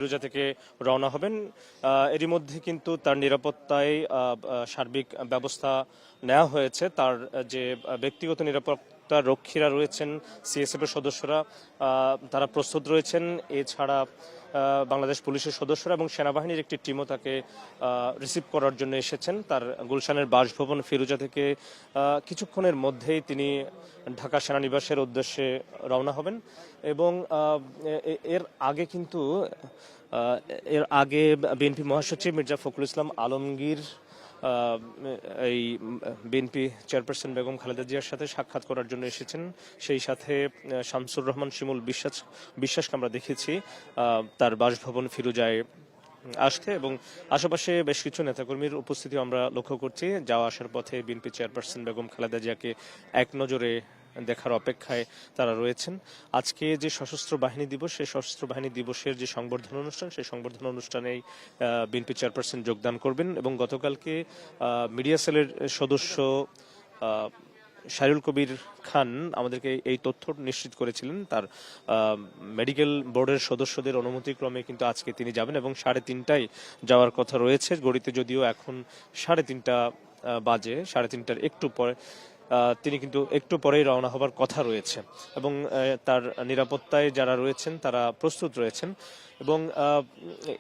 ফিরোজা থেকে রওনা হবেন। এরই মধ্যে কিন্তু তার নিরাপত্তায় সার্বিক ব্যবস্থা নেওয়া হয়েছে। তার যে ব্যক্তিগত নিরাপত্তা রক্ষীরা রয়েছেন, সিএসএফ এর সদস্যরা তারা প্রস্তুত রয়েছেন। এছাড়া বাংলাদেশ পুলিশের সদস্যরা এবং সেনাবাহিনীর একটি টিমও তাকে রিসিভ করার জন্য এসেছেন। তার গুলশানের বাসভবন ফিরোজা থেকে কিছুক্ষণের মধ্যেই তিনি ঢাকা সেনানিবাসের উদ্দেশ্যে রওনা হবেন। এবং এর আগে বিএনপি মহাসচিব মির্জা ফখরুল ইসলাম আলমগীর এই বিএনপি চেয়ারপারসন বেগম খালেদা জিয়ার সাথে সাক্ষাৎ করার জন্য এসেছেন। সেই সাথে শামসুর রহমান শিমুল বিশ্বাসকে আমরা দেখেছি তার বাসভবন ফিরোজায় আসতে, এবং আশেপাশে বেশ কিছু নেতাকর্মীর উপস্থিতি আমরা লক্ষ্য করছি। যাওয়া আসার পথে বিএনপি চেয়ারপারসন বেগম খালেদা জিয়াকে এক নজরে দেখার অপেক্ষায় তারা রয়েছেন। আজকে যে সশস্ত্র বাহিনী দিবস, সেই সশস্ত্র বাহিনী দিবসের যে সংবর্ধনা অনুষ্ঠান, সেই সংবর্ধনা অনুষ্ঠানেই বিএনপি চেয়ারপারসন যোগদান করবেন। এবং গতকালকে মিডিয়া সেলের সদস্য শাহরুল কবির খান আমাদেরকে এই তথ্য নিশ্চিত করেছিলেন। তার মেডিকেল বোর্ডের সদস্যদের অনুমতিক্রমে কিন্তু আজকে তিনি যাবেন এবং 3:30টায় যাওয়ার কথা রয়েছে। গড়িতে যদিও এখন 3:30 বাজে, 3:30টার একটু পরে তিনি কিন্তু একটু পরেই রওনা হবার কথা রয়েছে। এবং তার নিরাপত্তায় যারা রয়েছেন তারা প্রস্তুত রয়েছেন। এবং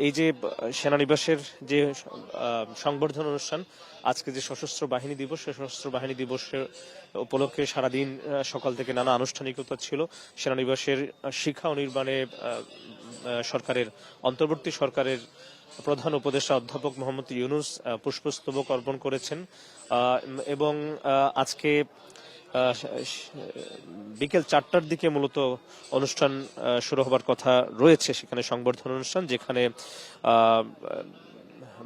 এই যে সেনানিবাসের যে সংবর্ধনা অনুষ্ঠান, আজকে যে সশস্ত্র বাহিনী দিবস, সেই সশস্ত্র বাহিনী দিবসের উপলক্ষে সারাদিন সকাল থেকে নানা আনুষ্ঠানিকতা ছিল। সেনানিবাসের শিক্ষা ও নির্মাণে সরকারের অন্তর্বর্তী সরকারের প্রধান উপদেষ্টা অধ্যাপক মোহাম্মদ ইউনুস পুষ্পস্তবক অর্পণ করেছেন। এবং আজকে বিকেল 4টার দিকে মূলত অনুষ্ঠান শুরু হবার কথা রয়েছে। সেখানে সংবর্ধনা অনুষ্ঠান, যেখানে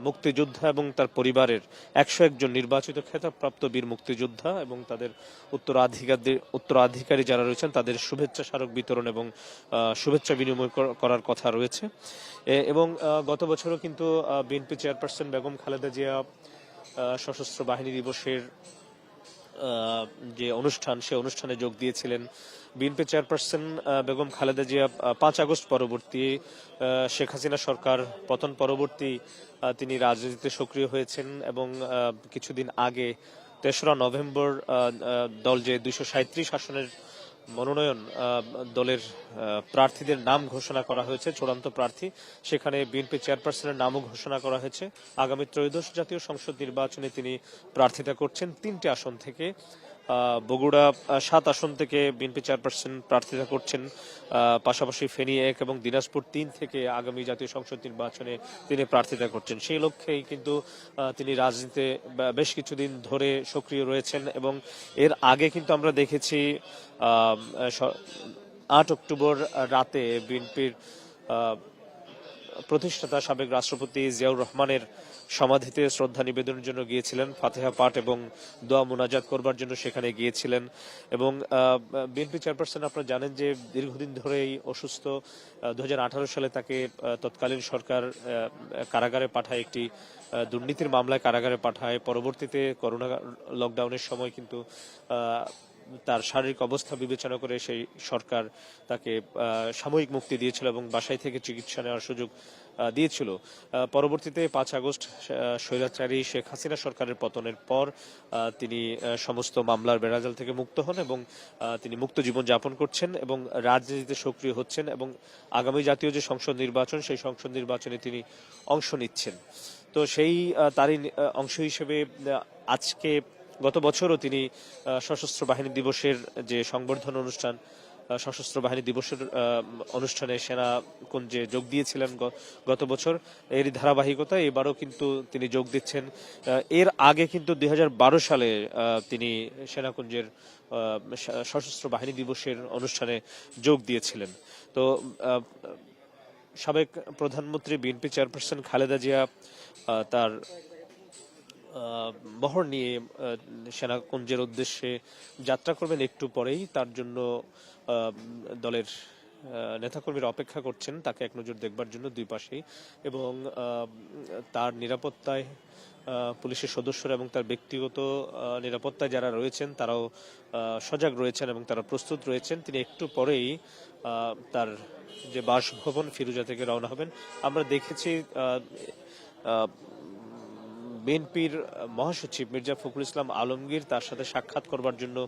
মুক্তিযোদ্ধা এবং তার পরিবারের 101 জন নির্বাচিত খেতাবপ্রাপ্ত বীর মুক্তিযোদ্ধা এবং তাদের উত্তরাধিকারী যারা রয়েছেন তাদের শুভেচ্ছা স্মারক বিতরণ এবং শুভেচ্ছা বিনিময় করার কথা রয়েছে। এবং গত বছরও কিন্তু বিএনপি চেয়ারপারসন বেগম খালেদা জিয়া সশস্ত্র বাহিনী দিবসের যে অনুষ্ঠান, সে অনুষ্ঠানে যোগ দিয়েছিলেন। BNP chairperson Begum Khaleda Zia 5 August পরবর্তী শেখ হাসিনা সরকার পতন পরবর্তী তিনি রাজনীতিতে সক্রিয় হয়েছেন। এবং কিছুদিন আগে 3রা নভেম্বর দল যে 237 আসনের মনোনয়ন দলের প্রার্থীদের নাম ঘোষণা করা হয়েছে, চূড়ান্ত প্রার্থী, সেখানে বিএনপি চেয়ারপারসনের নামও ঘোষণা করা হয়েছে। আগামী ত্রয়োদশ জাতীয় সংসদ নির্বাচনে তিনি প্রার্থিতা করছেন 3টি আসন থেকে। বগুড়া 7 আসন থেকে বিএনপি চেয়ারপারসন প্রার্থিতা করছেন। পাশাপাশি ফেনী 1 এবং দিনাজপুর 3 থেকে আগামী জাতীয় সংসদ নির্বাচনে তিনি প্রার্থিতা করছেন। সেই লক্ষ্যেই কিন্তু তিনি রাজনীতিতে বেশ কিছুদিন ধরে সক্রিয় রয়েছেন। এবং এর আগে কিন্তু আমরা দেখেছি 8 অক্টোবর রাতে বিএনপির প্রতিষ্ঠাতা সাবেক রাষ্ট্রপতি জিয়াউর রহমানের সমাধিতে শ্রদ্ধা নিবেদনের জন্য গিয়েছিলেন, ফাতিহা পাঠ এবং দোয়া মুনাজাত করবার জন্য সেখানে গিয়েছিলেন। এবং বিএনপি চেয়ারপারসন আপনারা জানেন যে দীর্ঘদিন ধরেই অসুস্থ। 2018 সালে তাকে তৎকালীন সরকার কারাগারে পাঠায়, একটি দুর্নীতির মামলায় কারাগারে পাঠায়। পরবর্তীতে করোনা লকডাউনের সময় কিন্তু তার শারীরিক অবস্থা বিবেচনা করে সেই সরকার তাকে সাময়িক মুক্তি দিয়েছিল এবং বাসায় থেকে চিকিৎসা নেওয়ার সুযোগ দিয়েছিল। পরবর্তীতে 5 আগস্ট স্বৈরাচারী শেখ হাসিনা সরকারের পতনের পর তিনি সমস্ত মামলার বেড়াজাল থেকে মুক্ত হন এবং তিনি মুক্ত জীবন যাপন করছেন এবং রাজনীতিতে সক্রিয় হচ্ছেন। এবং আগামী জাতীয় যে সংসদ নির্বাচন, সেই সংসদ নির্বাচনে তিনি অংশ নিচ্ছেন। তো সেই তারই অংশ হিসেবে আজকে, গত বছরও তিনি সশস্ত্র বাহিনী দিবসের যে সংবর্ধনা অনুষ্ঠান, সশস্ত্র বাহিনী দিবসের অনুষ্ঠানে সেনাকুঞ্জে যোগ দিয়েছিলেন গত বছর। এরই ধারাবাহিকতা এবারও কিন্তু তিনি যোগ দিচ্ছেন। এর আগে কিন্তু 2012 সালে তিনি সেনাকুঞ্জের সশস্ত্র বাহিনী দিবসের অনুষ্ঠানে যোগ দিয়েছিলেন। তো সাবেক প্রধানমন্ত্রী বিএনপি চেয়ারপারসন খালেদা জিয়া তার বহর নিয়ে সেনাকুঞ্জের উদ্দেশ্যে যাত্রা করবেন একটু পরেই। তার জন্য দলের নেতাকর্মীরা অপেক্ষা করছেন তাকে এক নজর দেখবার জন্য দুই পাশেই, এবং তার নিরাপত্তায় পুলিশের সদস্যরা এবং তার ব্যক্তিগত নিরাপত্তায় যারা রয়েছেন তারাও সজাগ রয়েছেন এবং তারা প্রস্তুত রয়েছেন। তিনি একটু পরেই তার যে বাসভবন ফিরোজা থেকে রওনা হবেন। আমরা দেখেছি বিএনপির মহাসচিব মির্জা ফখরুল ইসলাম আলমগীর তার সাথে সাক্ষাৎ করবার জন্য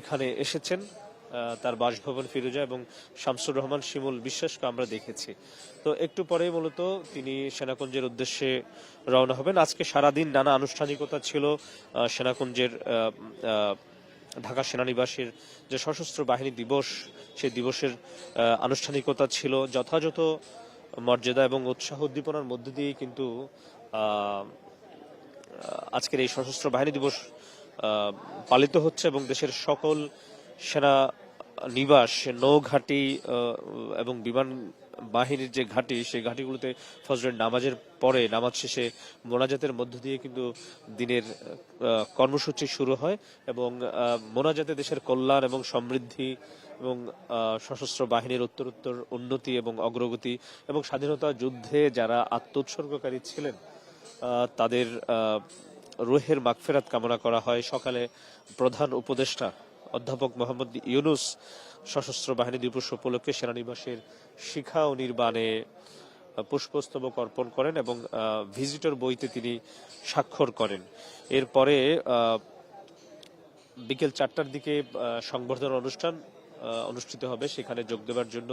এখানে এসেছেন তার বাসভবন ফিরোজা, এবং শামসুর রহমান শিমুল বিশ্বাসকে আমরা দেখেছি। তো একটু পরে মূলত তিনি সেনাকুঞ্জের উদ্দেশ্যে রওনা হবেন। আজকে সারাদিন নানা আনুষ্ঠানিকতা ছিল। সেনাকুঞ্জের ঢাকা সেনানিবাসের যে সশস্ত্র বাহিনী দিবস, সেই দিবসের আনুষ্ঠানিকতা ছিল যথাযথ মর্যাদা এবং উৎসাহ উদ্দীপনার মধ্য দিয়েই কিন্তু আজকের এই সশস্ত্র বাহিনী দিবস পালিত হচ্ছে, এবং দেশের সকল সেনা নিবাস, নৌঘাটি এবং বিমান বাহিনীর যে ঘাঁটি, সেই ঘাঁটিগুলোতে ফজরের নামাজের পরে নামাজ শেষে মোনাজাতের মধ্য দিয়ে কিন্তু দিনের কর্মসূচি শুরু হয়, এবং মোনাজাতে দেশের কল্যাণ এবং সমৃদ্ধি এবং সশস্ত্র বাহিনীর উত্তরোত্তর উন্নতি এবং অগ্রগতি এবং স্বাধীনতা যুদ্ধে যারা আত্মোৎসর্গকারী ছিলেন তাদের রুহের মাগফিরাত কামনা করা হয়। সকালে প্রধান উপদেষ্টা অধ্যাপক মোহাম্মদ ইউনূস সশস্ত্র বাহিনী দিবস উপলক্ষে সেনানিবাসের শিখা ও নির্বাণে পুষ্পস্তবক অর্পণ করেন এবং ভিজিটর বইতে তিনি স্বাক্ষর করেন। এরপরে বিকেল 4টার দিকে সংবর্ধনা অনুষ্ঠান অনুষ্ঠিত হবে। সেখানে যোগ দেওয়ার জন্য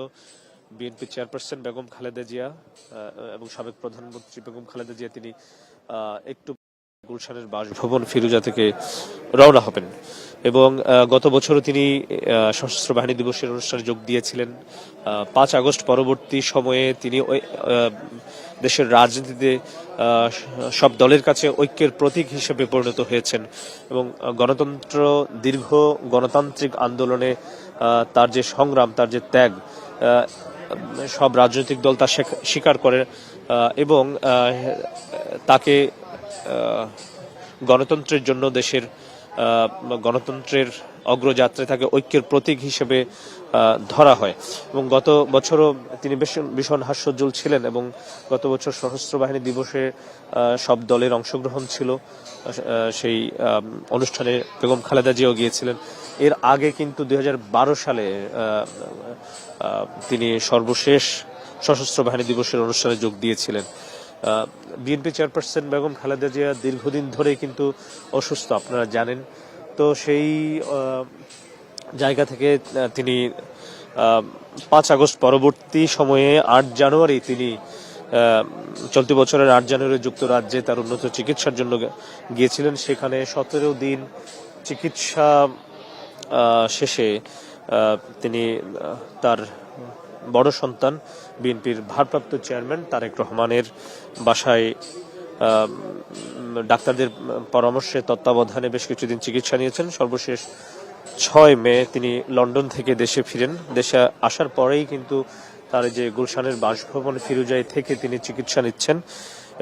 বিএনপি চেয়ারপারসন বেগম খালেদা জিয়া এবং সাবেক প্রধানমন্ত্রী বেগম খালেদা জিয়া তিনি একটু গুলশানের বাসভবন ফিরোজা থেকে রওনা হবেন। এবং গত বছরও তিনি সশস্ত্র বাহিনী দিবসের অনুষ্ঠানে যোগ দিয়েছিলেন। 5 আগস্ট পরবর্তী সময়ে তিনি দেশের রাজনীতিতে সব দলের কাছে ঐক্যের প্রতীক হিসেবে পরিণত হয়েছেন, এবং গণতন্ত্র দীর্ঘ গণতান্ত্রিক আন্দোলনে তার যে সংগ্রাম, তার যে ত্যাগ, সব রাজনৈতিক দল তা স্বীকার করে, এবং তাকে গণতন্ত্রের জন্য দেশের গণতন্ত্রের অগ্রযাত্রায় তাকে ঐক্যের প্রতীক হিসেবে ধরা হয়। এবং গত বছরও তিনি ভীষণ হাস্যোজ্জ্বল ছিলেন, এবং গত বছর সশস্ত্র বাহিনী দিবসে সব দলের অংশগ্রহণ ছিল। সেই অনুষ্ঠানে বেগম খালেদা জিয়াও গিয়েছিলেন। এর আগে কিন্তু 2012 সালে তিনি সর্বশেষ সশস্ত্র বাহিনী দিবসের অনুষ্ঠানে যোগ দিয়েছিলেন। বিএনপি চেয়ারপারসন বেগম খালেদা জিয়া দীর্ঘদিন ধরে কিন্তু অসুস্থ, আপনারা জানেন। তো সেই জায়গা থেকে তিনি 5 আগস্ট পরবর্তী সময়ে 8 জানুয়ারি তিনি চলতি বছরের 8 জানুয়ারি যুক্তরাজ্যে তার উন্নত চিকিৎসার জন্য গিয়েছিলেন। সেখানে 17 দিন চিকিৎসা শেষে তিনি তার বড় সন্তান বিএনপির ভারপ্রাপ্ত চেয়ারম্যান তারেক রহমানের বাসায় ডাক্তারদের পরামর্শে তত্ত্বাবধানে বেশ কিছুদিন চিকিৎসা নিয়েছেন। সর্বশেষ 6 মে তিনি লন্ডন থেকে দেশে ফিরেন। দেশে আসার পরেই কিন্তু তার যে গুলশানের বাসভবন ফিরোজায় থেকে তিনি চিকিৎসা নিচ্ছেন,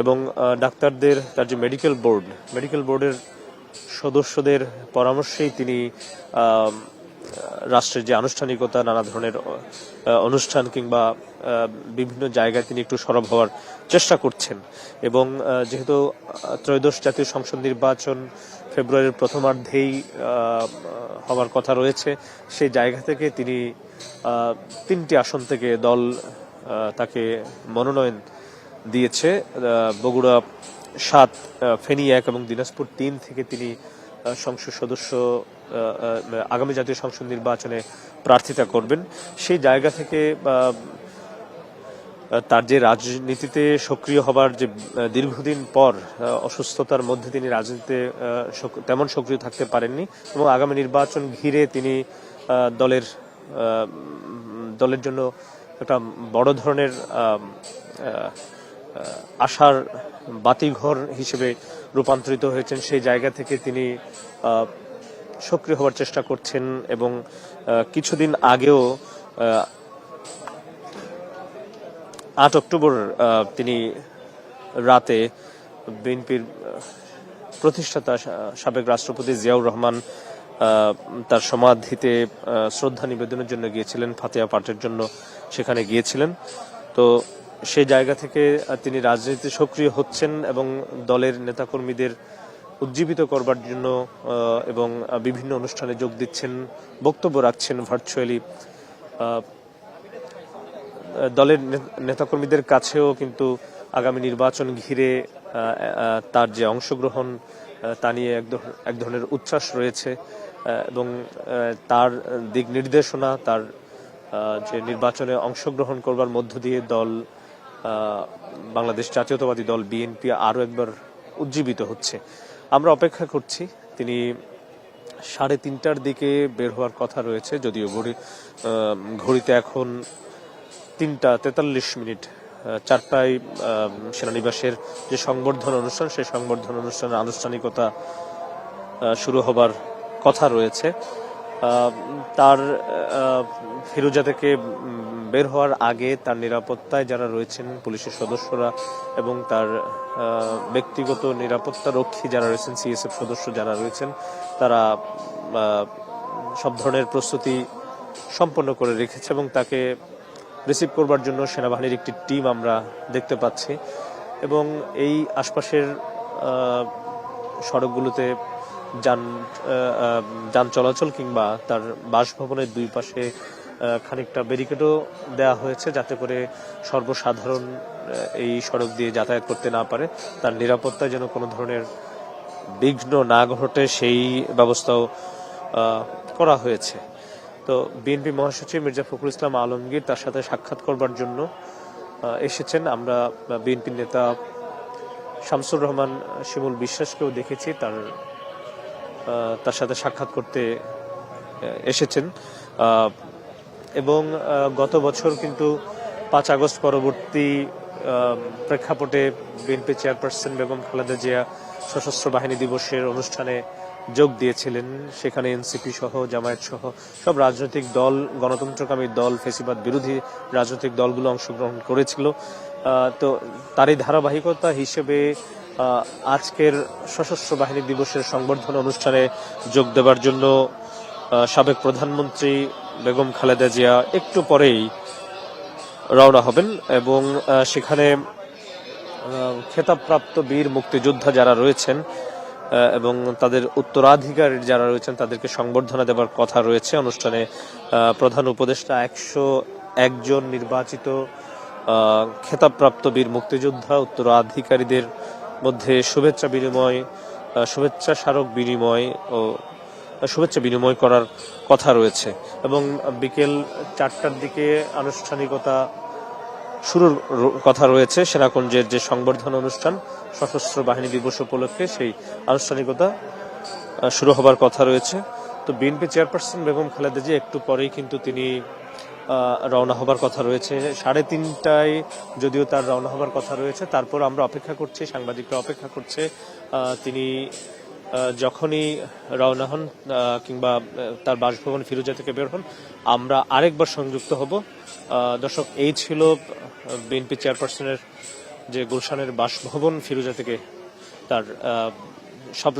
এবং ডাক্তারদের তার যে মেডিকেল বোর্ডের সদস্যদের পরামর্শেই তিনি রাষ্ট্রের যে আনুষ্ঠানিকতা, নানা ধরনের অনুষ্ঠান কিংবা বিভিন্ন জায়গায় তিনি একটু সরব হওয়ার চেষ্টা করছেন। এবং যেহেতু ত্রয়োদশ জাতীয় সংসদ নির্বাচন ফেব্রুয়ারির প্রথমার্ধেই হওয়ার কথা রয়েছে, সেই জায়গা থেকে তিনি 3টি আসন থেকে দল তাকে মনোনয়ন দিয়েছে। বগুড়া 7, ফেনী 1 এবং দিনাজপুর 3 থেকে তিনি সংসদ সদস্য আগামী জাতীয় সংসদ নির্বাচনে প্রার্থিতা করবেন। সেই জায়গা থেকে তার যে রাজনীতিতে সক্রিয় হবার যে দীর্ঘদিন পর অসুস্থতার মধ্যে তিনি রাজনীতিতে তেমন সক্রিয় থাকতে পারেননি, এবং আগামী নির্বাচন ঘিরে তিনি দলের জন্য একটা বড় ধরনের আশার বাতিঘর হিসেবে রূপান্তরিত হয়েছেন। সেই জায়গা থেকে তিনি সক্রিয় হওয়ার চেষ্টা করছেন, এবং কিছুদিন আগেও 8 অক্টোবর তিনি রাতে বিএনপির প্রতিষ্ঠাতা সাবেক রাষ্ট্রপতি জিয়াউর রহমান তার সমাধিতে শ্রদ্ধা নিবেদনের জন্য গিয়েছিলেন, ফাতিহা পাঠের জন্য সেখানে গিয়েছিলেন। তো সেই জায়গা থেকে তিনি রাজনীতিতে সক্রিয় হচ্ছেন এবং দলের নেতাকর্মীদের উজ্জীবিত করবার জন্য এবং বিভিন্ন অনুষ্ঠানে যোগ দিচ্ছেন, বক্তব্য রাখছেন ভার্চুয়ালি। দলের নেতাকর্মীদের কাছেও কিন্তু আগামী নির্বাচন ঘিরে তার যে অংশগ্রহণ তা নিয়ে এক ধরনের উচ্ছ্বাস রয়েছে এবং তার দিক নির্দেশনা, তার যে নির্বাচনে অংশগ্রহণ করবার মধ্য দিয়ে দল বাংলাদেশ জাতীয়তাবাদী দল বিএনপি আরও একবার উজ্জীবিত হচ্ছে। আমরা অপেক্ষা করছি। তিনি 3:30টার দিকে বের হওয়ার কথা রয়েছে, যদিও ঘড়িতে এখন 3:43, 4টায় সেনানিবাসের যে সংবর্ধনা অনুষ্ঠান, সেই সংবর্ধনা অনুষ্ঠানের আনুষ্ঠানিকতা শুরু হবার কথা রয়েছে। তার ফিরোজা থেকে বের হওয়ার আগে তার নিরাপত্তায় যারা রয়েছেন পুলিশের সদস্যরা এবং তার ব্যক্তিগত নিরাপত্তা রক্ষী যারা রয়েছেন, সিএসএফ সদস্য যারা রয়েছেন, তারা সব ধরনের প্রস্তুতি সম্পন্ন করে রেখেছে এবং তাকে রিসিভ করবার জন্য সেনাবাহিনীর একটি টিম আমরা দেখতে পাচ্ছি। এবং এই আশপাশের সড়কগুলোতে যান চলাচল কিংবা তার বাসভবনের দুই পাশে খানিকটা ব্যারিকেডও দেওয়া হয়েছে, যাতে করে সর্বসাধারণ এই সড়ক দিয়ে যাতায়াত করতে না পারে, তার নিরাপত্তায় যেন কোনো ধরনের বিঘ্ন না ঘটে সেই ব্যবস্থাও করা হয়েছে। তো বিএনপি মহাসচিব মির্জা ফখরুল ইসলাম আলমগীর তার সাথে সাক্ষাৎ করবার জন্য এসেছেন। আমরা বিএনপির নেতা শামসুর রহমান শিমুল বিশ্বাসকেও দেখেছি তার সাথে সাক্ষাৎ করতে এসেছেন। এবং গত বছর কিন্তু 5 আগস্ট পরবর্তী প্রেক্ষাপটে বিএনপি চেয়ারপারসন বেগম খালেদা জিয়া সশস্ত্র বাহিনী দিবসের অনুষ্ঠানে যোগ দিয়েছিলেন। সেখানে এনসিপি সহ, জামায়াত সহ সব রাজনৈতিক দল, গণতন্ত্রকামী দল, ফ্যাসিবাদ বিরোধী রাজনৈতিক দলগুলো অংশগ্রহণ করেছিল। তো তারই ধারাবাহিকতা হিসেবে আজকের সশস্ত্র বাহিনী দিবসের সংবর্ধনা অনুষ্ঠানে যোগ দেবার জন্য সাবেক প্রধানমন্ত্রী বেগম খালেদা জিয়া একটু পরেই রওনা হবেন এবং সেখানে খেতাবপ্রাপ্ত বীর মুক্তিযোদ্ধা যারা রয়েছেন এবং তাদের উত্তরাধিকারী যারা রয়েছেন তাদেরকে সংবর্ধনা দেবার কথা রয়েছে। অনুষ্ঠানে প্রধান উপদেষ্টা 101 জন নির্বাচিত খেতাবপ্রাপ্ত বীর মুক্তিযোদ্ধা উত্তরাধিকারীদের মধ্যে শুভেচ্ছা স্মারক বিনিময় ও শুভেচ্ছা বিনিময় করার কথা রয়েছে এবং বিকেল 4টার দিকে আনুষ্ঠানিকতা শুরুর কথা রয়েছে। সেনাকুঞ্জের যে সংবর্ধনা অনুষ্ঠান সশস্ত্র বাহিনী দিবস উপলক্ষে, সেই আনুষ্ঠানিকতা শুরু হবার কথা রয়েছে। তো বিএনপি চেয়ারপারসন বেগম খালেদা জিয়া একটু পরেই কিন্তু তিনি রওনা হবার কথা রয়েছে। 3:30টায় যদিও তার রওনা হবার কথা রয়েছে, তারপর আমরা অপেক্ষা করছি, সাংবাদিকরা অপেক্ষা করছে তিনি যখনই রওনা হন কিংবা তার বাসভবন ফিরোজা থেকে বের হন আমরা আরেকবার সংযুক্ত হব। দর্শক, এই ছিল বিএনপি চেয়ারপারসনের যে গুলশানের বাসভবন ফিরোজা থেকে তার সব